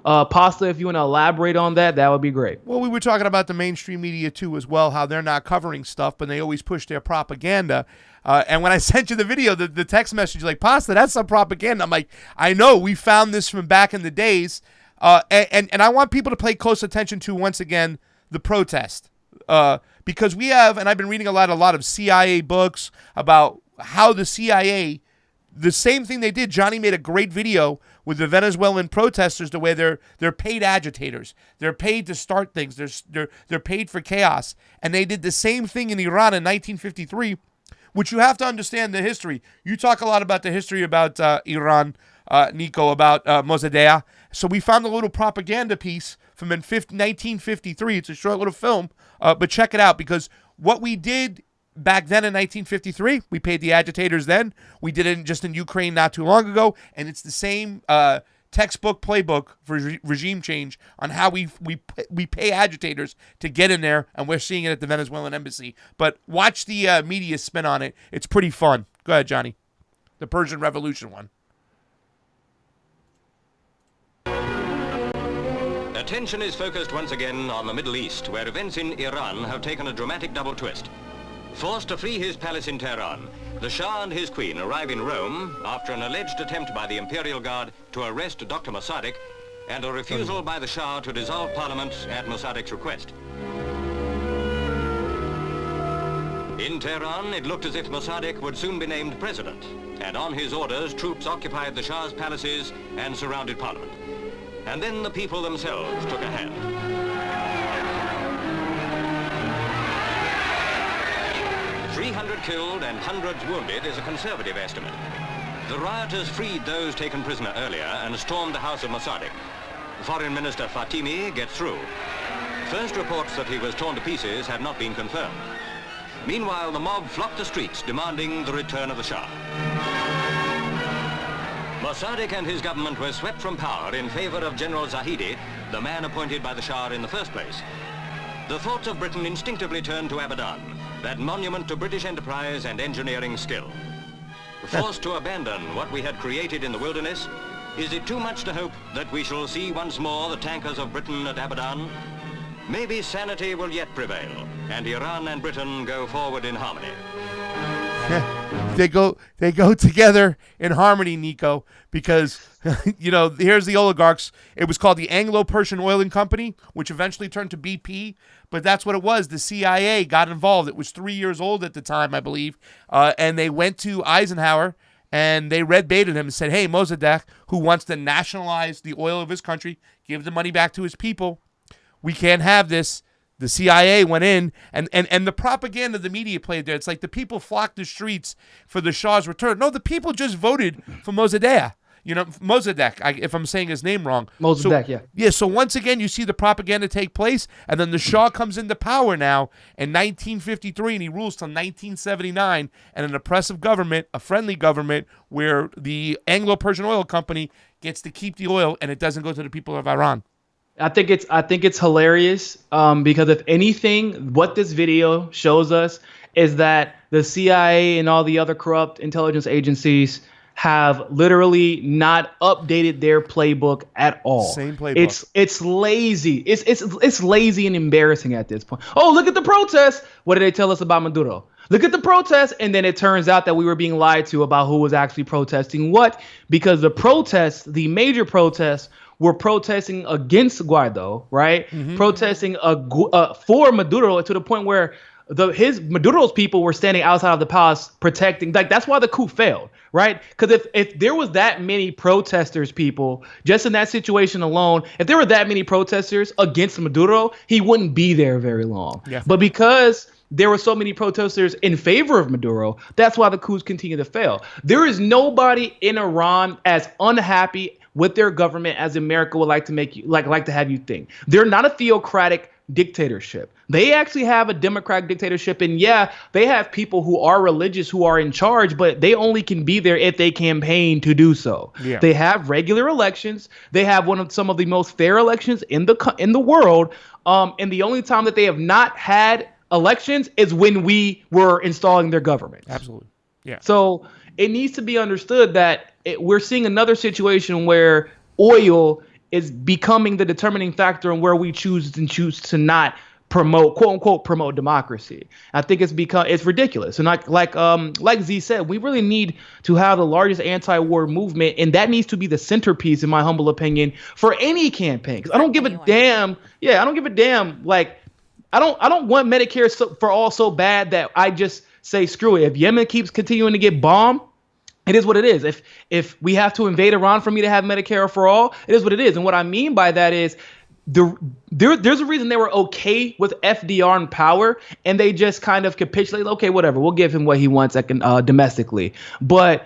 Pasta, if you want to elaborate on that, that would be great. Well, we were talking about the mainstream media too as well, how they're not covering stuff, but they always push their propaganda. And when I sent you the video, the text message, like, Pasta, that's some propaganda. I'm like, I know, we found this from back in the days. And I want people to pay close attention to, once again, the protest. Because we have, and I've been reading a lot of CIA books about how the CIA, the same thing they did. Johnny made a great video with the Venezuelan protesters, the way they're paid agitators. They're paid to start things. They're paid for chaos. And they did the same thing in Iran in 1953, which you have to understand the history. You talk a lot about the history about Iran, Nico, about Mosaddegh. So we found a little propaganda piece from 1953. It's a short little film, but check it out, because what we did back then in 1953, we paid the agitators then. We did it just in Ukraine not too long ago, and it's the same textbook playbook for regime change on how we pay agitators to get in there, and we're seeing it at the Venezuelan embassy. But watch the media spin on it. It's pretty fun. Go ahead, Johnny. The Persian Revolution one. Attention is focused once again on the Middle East, where events in Iran have taken a dramatic double twist. Forced to flee his palace in Tehran, the Shah and his queen arrive in Rome after an alleged attempt by the Imperial Guard to arrest Dr. Mosaddegh and a refusal by the Shah to dissolve Parliament at Mossadegh's request. In Tehran, it looked as if Mosaddegh would soon be named president, and on his orders, troops occupied the Shah's palaces and surrounded Parliament. And then the people themselves took a hand. 300 killed and hundreds wounded is a conservative estimate. The rioters freed those taken prisoner earlier and stormed the house of Mosaddegh. Foreign Minister Fatimi gets through. First reports that he was torn to pieces had not been confirmed. Meanwhile, the mob flocked the streets demanding the return of the Shah. Mosaddegh and his government were swept from power in favor of General Zahedi, the man appointed by the Shah in the first place. The thoughts of Britain instinctively turned to Abadan, that monument to British enterprise and engineering skill. Forced to abandon what we had created in the wilderness, is it too much to hope that we shall see once more the tankers of Britain at Abadan? Maybe sanity will yet prevail, and Iran and Britain go forward in harmony. They go together in harmony, Nico, because, here's the oligarchs. It was called the Anglo-Persian Oil Company, which eventually turned to BP, but that's what it was. The CIA got involved. It was 3 years old at the time, I believe, and they went to Eisenhower, and they red baited him and said, hey, Mosaddegh, who wants to nationalize the oil of his country, give the money back to his people, we can't have this. The CIA went in, and the propaganda the media played there. It's like the people flocked the streets for the Shah's return. No, the people just voted for Mosaddegh. Mosaddegh, if I'm saying his name wrong. Mosaddegh, yeah. Yeah, so once again, you see the propaganda take place, and then the Shah comes into power now in 1953, and he rules till 1979, and an oppressive government, a friendly government, where the Anglo-Persian Oil Company gets to keep the oil, and it doesn't go to the people of Iran. I think it's hilarious because if anything, what this video shows us is that the CIA and all the other corrupt intelligence agencies have literally not updated their playbook at all. Same playbook. It's lazy. It's lazy and embarrassing at this point. Oh, look at the protests. What did they tell us about Maduro? Look at the protests, and then it turns out that we were being lied to about who was actually protesting what, because the major protests were protesting against Guaido, right? Mm-hmm. Protesting for Maduro, to the point where Maduro's people were standing outside of the palace protecting. Like, that's why the coup failed, right? Because if there was that many protesters, people, just in that situation alone, if there were that many protesters against Maduro, he wouldn't be there very long. Yeah. But because there were so many protesters in favor of Maduro, that's why the coups continue to fail. There is nobody in Iran as unhappy with their government as America would like to have you think. They're not a theocratic dictatorship. They actually have a democratic dictatorship, and yeah, they have people who are religious who are in charge, but they only can be there if they campaign to do so. Yeah. They have regular elections. They have some of the most fair elections in the world. And the only time that they have not had elections is when we were installing their government. Absolutely. Yeah. So it needs to be understood that we're seeing another situation where oil is becoming the determining factor in where we choose to not promote, quote unquote, promote democracy. I think it's ridiculous. And like Z said, we really need to have the largest anti-war movement, and that needs to be the centerpiece, in my humble opinion, for any campaign. Because I don't give a damn. Yeah, I don't give a damn. Like, I don't want Medicare for all so bad that I just say screw it. If Yemen keeps continuing to get bombed, it is what it is. If we have to invade Iran for me to have Medicare for all, it is what it is. And what I mean by that is there's a reason they were okay with FDR in power, and they just kind of capitulated. Okay, whatever, we'll give him what he wants domestically. But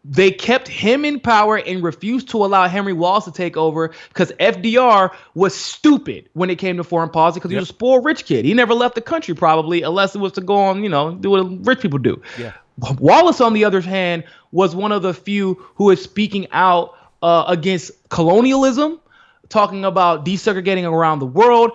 they kept him in power and refused to allow Henry Wallace to take over because FDR was stupid when it came to foreign policy because he was a spoiled rich kid. He never left the country probably unless it was to go on, do what rich people do. Yeah. Wallace, on the other hand, was one of the few who is speaking out against colonialism, talking about desegregating around the world,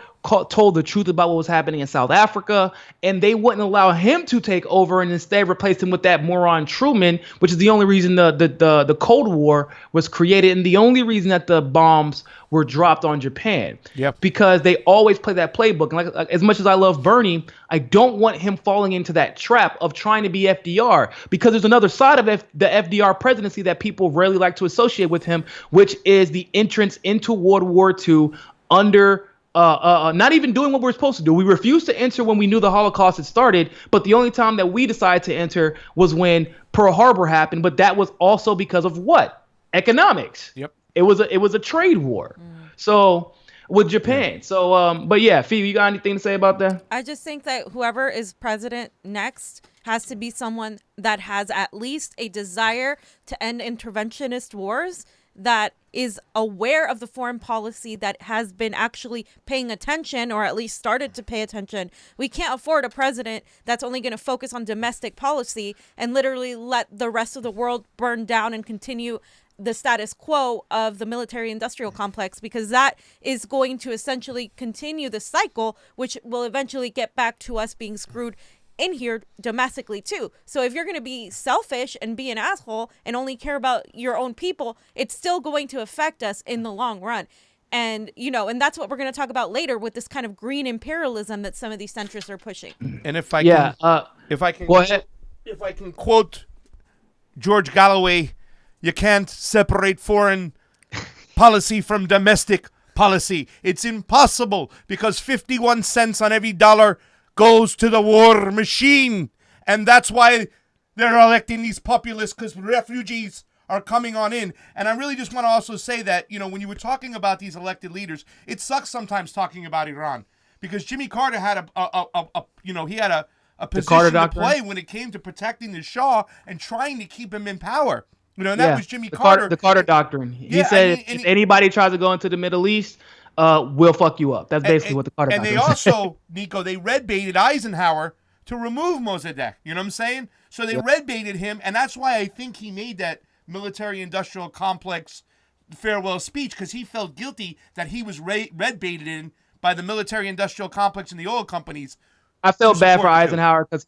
told the truth about what was happening in South Africa, and they wouldn't allow him to take over and instead replaced him with that moron Truman, which is the only reason the Cold War was created and the only reason that the bombs were dropped on Japan. Yep. Because they always play that playbook. And like as much as I love Bernie, I don't want him falling into that trap of trying to be FDR, because there's another side of the FDR presidency that people rarely like to associate with him, which is the entrance into World War II under not even doing what we're supposed to do. We refused to enter when we knew the Holocaust had started, but the only time that we decided to enter was when Pearl Harbor happened. But that was also because of what? Economics. Yep. It was a trade war. So with Japan. Yeah. So but yeah, Phoebe, you got anything to say about that? I just think that whoever is president next has to be someone that has at least a desire to end interventionist wars, that is aware of the foreign policy, that has been actually paying attention, or at least started to pay attention. We can't afford a president that's only going to focus on domestic policy and literally let the rest of the world burn down and continue the status quo of the military industrial complex, because that is going to essentially continue the cycle, which will eventually get back to us being screwed in here domestically too. So if you're going to be selfish and be an asshole and only care about your own people, it's still going to affect us in the long run. And, and that's what we're going to talk about later with this kind of green imperialism that some of these centrists are pushing. And if I can quote George Galloway, you can't separate foreign policy from domestic policy. It's impossible, because 51 cents on every dollar goes to the war machine. And that's why they're electing these populists, because refugees are coming on in. And I really just want to also say that, when you were talking about these elected leaders, it sucks sometimes talking about Iran, because Jimmy Carter had a position to play when it came to protecting the Shah and trying to keep him in power. And that was Jimmy Carter. The Carter Doctrine. He said, if anybody tries to go into the Middle East, we'll fuck you up. That's basically what the Carter Doctrine said. And they also, Nico, they red baited Eisenhower to remove Mosaddegh. You know what I'm saying? So they red baited him, and that's why I think he made that military-industrial complex farewell speech, because he felt guilty that he was red baited in by the military-industrial complex and the oil companies. I felt bad for Eisenhower because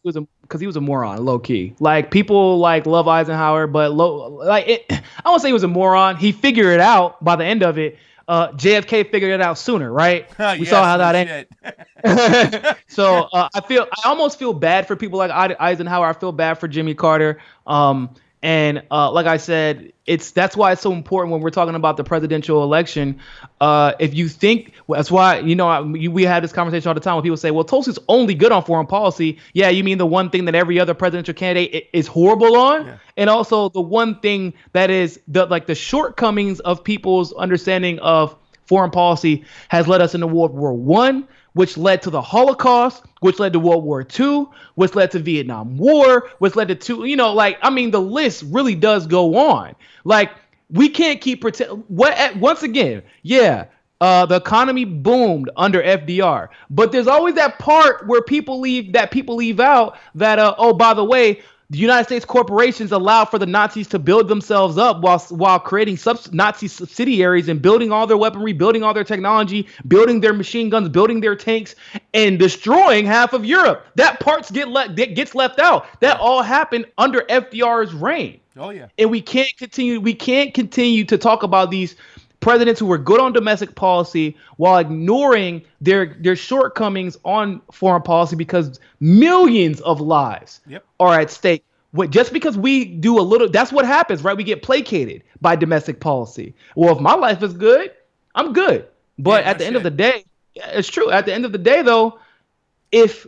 he was a moron, low key. Like, people love Eisenhower, but I won't say he was a moron. He figured it out by the end of it. JFK figured it out sooner, right? We saw how that ended. So I almost feel bad for people like Eisenhower. I feel bad for Jimmy Carter. And like I said, that's why it's so important when we're talking about the presidential election. If you think, that's why, we have this conversation all the time when people say, well, Tulsi's only good on foreign policy. Yeah, you mean the one thing that every other presidential candidate is horrible on? Yeah. And also the one thing that is the shortcomings of people's understanding of foreign policy has led us into World War I, which led to the Holocaust, which led to World War II, which led to Vietnam War, which led to the list really does go on. We can't keep once again, the economy boomed under FDR, but there's always that part where people leave out that, oh, by the way, the United States corporations allowed for the Nazis to build themselves up while creating Nazi subsidiaries and building all their weaponry, building all their technology, building their machine guns, building their tanks, and destroying half of Europe. That part gets left out. That all happened under FDR's reign. Oh yeah. And we can't continue to talk about these presidents who were good on domestic policy while ignoring their shortcomings on foreign policy because millions of lives are at stake. Just because we do a little, that's what happens, right? We get placated by domestic policy. Well, if my life is good, I'm good. But at the end of the day, it's true. At the end of the day, though, if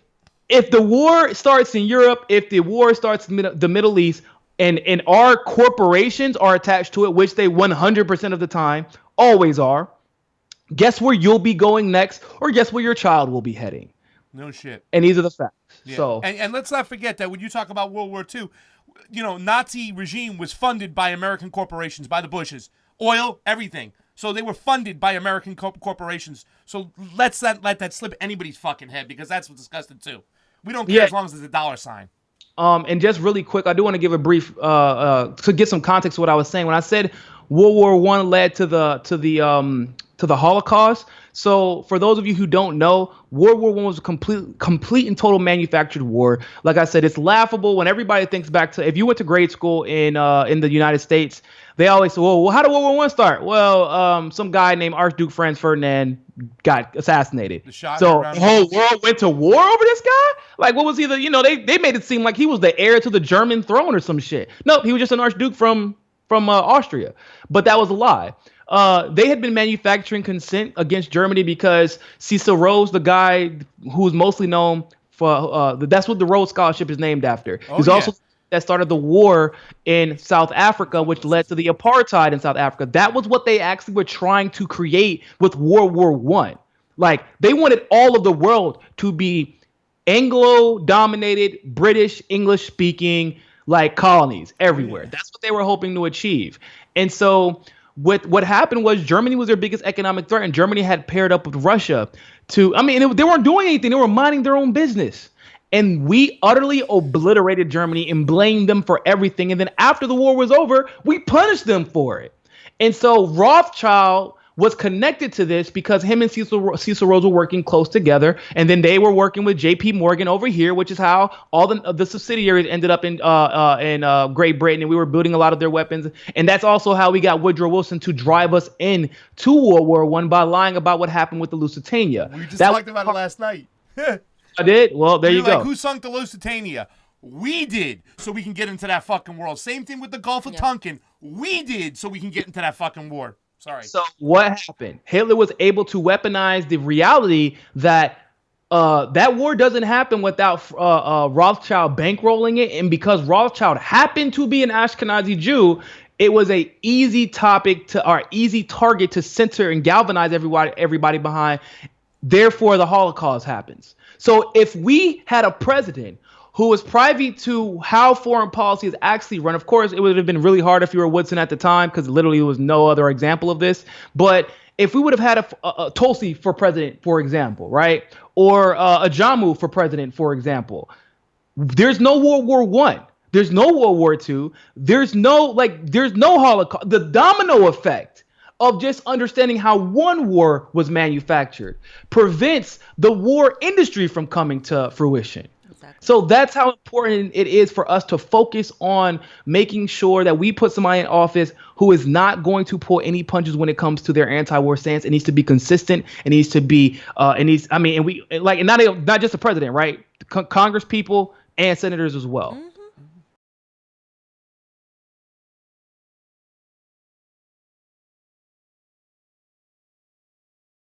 the war starts in Europe, if the war starts in the Middle East, and our corporations are attached to it, which they 100% of the time always are, guess where you'll be going next, or guess where your child will be heading. No shit. And these are the facts. Yeah. So and let's not forget that when you talk about World War II, Nazi regime was funded by American corporations, by the Bushes. Oil, everything. So they were funded by American corporations. So let's not let that slip anybody's fucking head, because that's what's disgusting too. We don't care as long as there's a dollar sign. And just really quick, I do want to give a brief to get some context to what I was saying when I said World War I led to the Holocaust. So for those of you who don't know, World War I was a complete and total manufactured war. Like I said, it's laughable when everybody thinks back to, if you went to grade school in the United States, they always say, well, how did World War I start? Well, some guy named Archduke Franz Ferdinand got assassinated. So the whole world went to war over this guy? Like, what was he? They made it seem like he was the heir to the German throne or some shit. Nope, he was just an Archduke from Austria. But that was a lie. They had been manufacturing consent against Germany because Cecil Rhodes, the guy who's mostly known for that's what the Rhodes Scholarship is named after. He's also that started the war in South Africa, which led to the apartheid in South Africa. That was what they actually were trying to create with World War I. Like, they wanted all of the world to be Anglo-dominated, British, English-speaking, like, colonies everywhere. That's what they were hoping to achieve. And so what happened was Germany was their biggest economic threat, and Germany had paired up with Russia they weren't doing anything. They were minding their own business. And we utterly obliterated Germany and blamed them for everything. And then after the war was over, we punished them for it. And so Rothschild was connected to this because him and Cecil Rhodes were working close together. And then they were working with J.P. Morgan over here, which is how all the subsidiaries ended up in Great Britain. And we were building a lot of their weapons. And that's also how we got Woodrow Wilson to drive us into World War I by lying about what happened with the Lusitania. We just talked about it last night. I did? Well, there you go. Who sunk the Lusitania? We did, so we can get into that fucking world. Same thing with the Gulf of Tonkin. We did, so we can get into that fucking war. Sorry. So what happened? Hitler was able to weaponize the reality that that war doesn't happen without Rothschild bankrolling it. And because Rothschild happened to be an Ashkenazi Jew, it was a easy target to center and galvanize everybody behind. Therefore, the Holocaust happens. So if we had a president who was privy to how foreign policy is actually run, of course, it would have been really hard if you were Woodson at the time, because literally there was no other example of this. But if we would have had a Tulsi for president, for example, right? Or a Jammu for president, for example, there's no World War I. There's no World War II. There's no Holocaust. The domino effect of just understanding how one war was manufactured prevents the war industry from coming to fruition. Exactly. So that's how important it is for us to focus on making sure that we put somebody in office who is not going to pull any punches when it comes to their anti-war stance. It needs to be consistent. It needs to be, not just the president, right? Congress people and senators as well.